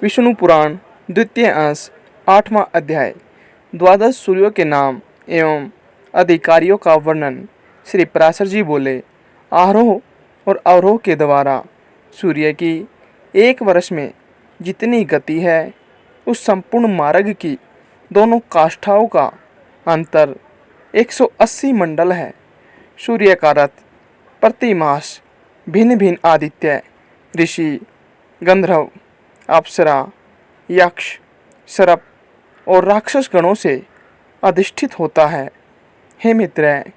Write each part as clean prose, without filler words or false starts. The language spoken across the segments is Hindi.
विष्णु पुराण द्वितीय अंश 8वां अध्याय द्वादश सूर्यों के नाम एवं अधिकारियों का वर्णन। श्री पराशर जी बोले, आरोह और अवरोह के द्वारा सूर्य की एक वर्ष में जितनी गति है उस संपूर्ण मार्ग की दोनों काष्ठाओं का अंतर 180 मंडल है। सूर्य का रथ प्रति मास भिन्न भिन्न आदित्य, ऋषि, गंधर्व, अप्सरा, यक्ष, सर्प और राक्षस गणों से अधिष्ठित होता है। हे मित्र,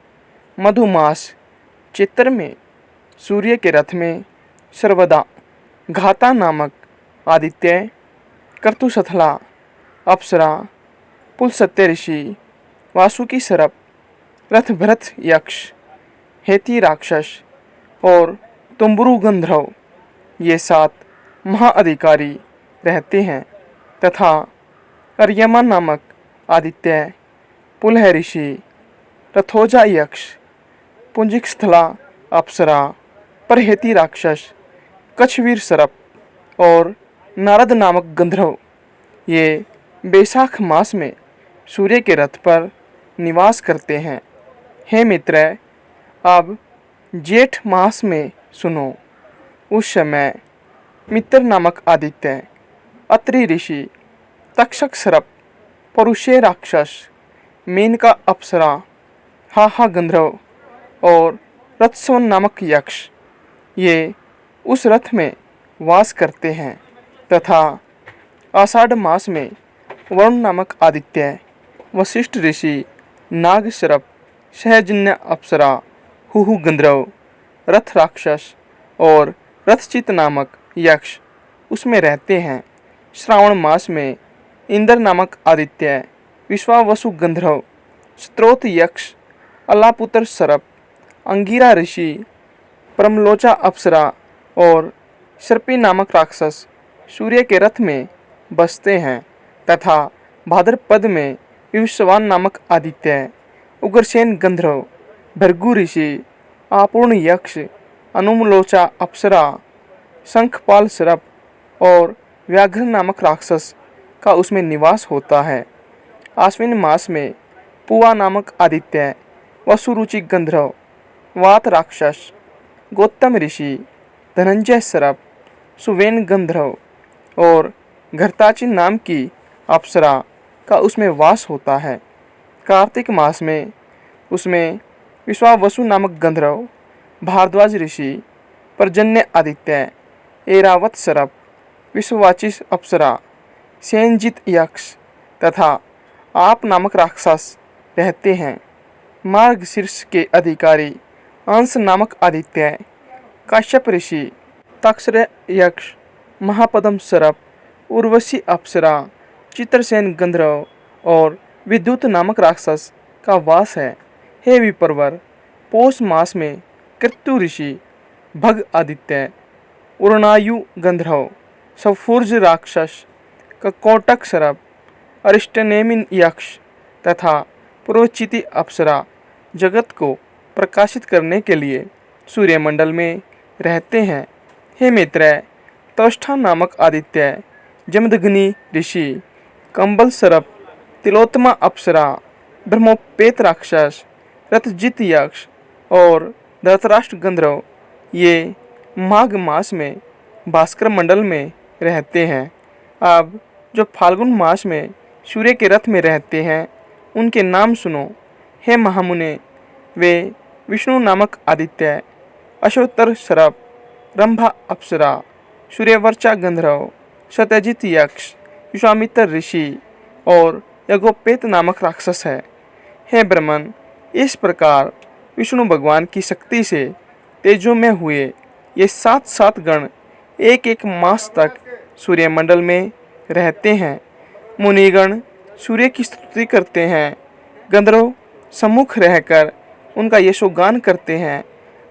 मधुमास चित्र में सूर्य के रथ में सर्वदा घाता नामक आदित्य, कर्तुसथला, अप्सरा, पुलस्त्य ऋषि, वासुकी सर्प, रथभृत यक्ष, हेती राक्षस और तुम्बुरु गंधर्व ये 7 महाअधिकारी रहते हैं तथा अर्यमा नामक आदित्य, पुलह ऋषि, रथोजा यक्ष, पुंजिकस्थला अप्सरा, परहेती राक्षस, कछवीर सर्प और नारद नामक गंधर्व ये बैसाख मास में सूर्य के रथ पर निवास करते हैं। हे मित्र, अब जेठ मास में सुनो। उस समय मित्र नामक आदित्य, अत्रि ऋषि, तक्षक सर्प, परुषे राक्षस, मेनका अप्सरा, हाहा गंधर्व और रथस्वन नामक यक्ष ये उस रथ में वास करते हैं तथा आषाढ़ मास में वरुण नामक आदित्य, वशिष्ठ ऋषि, नाग सर्प, सहजन्य अप्सरा, हुहु गंधर्व, रथ राक्षस और रथचित नामक यक्ष उसमें रहते हैं। श्रावण मास में इंद्र नामक आदित्य, विश्वावसु गंधर्व, स्त्रोत यक्ष, अलापुत्र सर्प, अंगिरा ऋषि, परमलोचा अप्सरा और सर्पी नामक राक्षस सूर्य के रथ में बसते हैं तथा भाद्रपद में विश्वान नामक आदित्य, उग्रसेन गंधर्व, भृगु ऋषि, आपूर्ण यक्ष, अनुमलोचा अप्सरा, शंखपाल सर्प और व्याघ्र नामक राक्षस का उसमें निवास होता है। आश्विन मास में पुआ नामक आदित्य, वसुरुचि गंधर्व, वात राक्षस, गौतम ऋषि, धनंजय सर्प, सुवेन गंधर्व और घरताची नाम की अप्सरा का उसमें वास होता है। कार्तिक मास में उसमें विश्वावसु नामक गंधर्व, भारद्वाज ऋषि, पर्जन्य आदित्य, ऐरावत सर्प, विश्ववाचिस अप्सरा, सेनजित यक्ष तथा आप नामक राक्षस रहते हैं। मार्गशीर्ष के अधिकारी अंश नामक आदित्य, काश्यप ऋषि, तक्षर यक्ष, महापद्म सर्प, उर्वशी अप्सरा, चित्रसेन गंधर्व और विद्युत नामक राक्षस का वास है। हे विप्रवर, पौष मास में कृत्यु ऋषि, भग आदित्य, उर्णायु गंधर्व, सफूर्ज राक्षस, ककोटक सर्प, अरिष्टनेमिन यक्ष तथा पुरोचिति अप्सरा जगत को प्रकाशित करने के लिए सूर्यमंडल में रहते हैं। हे मित्र, त्वष्टा नामक आदित्य, जमदग्नि ऋषि, कंबल सर्प, तिलोत्तमा अप्सरा, ब्रह्मोपेत राक्षस, रथजित यक्ष और धृतराष्ट्र गंधर्व ये माघ मास में भास्कर मंडल में रहते हैं। अब जो फाल्गुन मास में सूर्य के रथ में रहते हैं उनके नाम सुनो। हे महामुने, वे विष्णु नामक आदित्य, अश्वतर सर्प, रंभा अप्सरा, सूर्यवर्चा गंधर्व, सत्यजित यक्ष, विश्वामित्र ऋषि और यज्ञोपेत नामक राक्षस है। हे ब्रह्मन, इस प्रकार विष्णु भगवान की शक्ति से तेजो में हुए ये 7 गण एक एक मास तक सूर्यमंडल में रहते हैं। मुनिगण सूर्य की स्तुति करते हैं, गंधर्व सम्मुख रहकर उनका यशोगान करते हैं,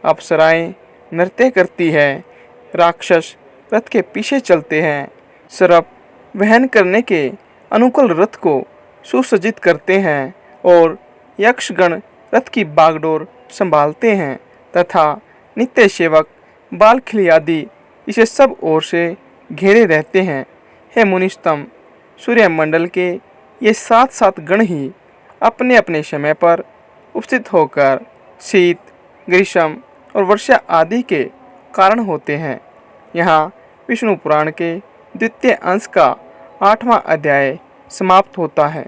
अप्सराएं नृत्य करती है, राक्षस रथ के पीछे चलते हैं, सर्प वहन करने के अनुकूल रथ को सुसज्जित करते हैं और यक्षगण रथ की बागडोर संभालते हैं तथा नित्य सेवक बालखिल आदि इसे सब ओर से घेरे रहते हैं। हे मुनिस्तम, सूर्यमंडल के ये 7 गण ही अपने अपने समय पर उपस्थित होकर शीत, ग्रीष्म और वर्षा आदि के कारण होते हैं। यहाँ विष्णु पुराण के द्वितीय अंश का 8वां अध्याय समाप्त होता है।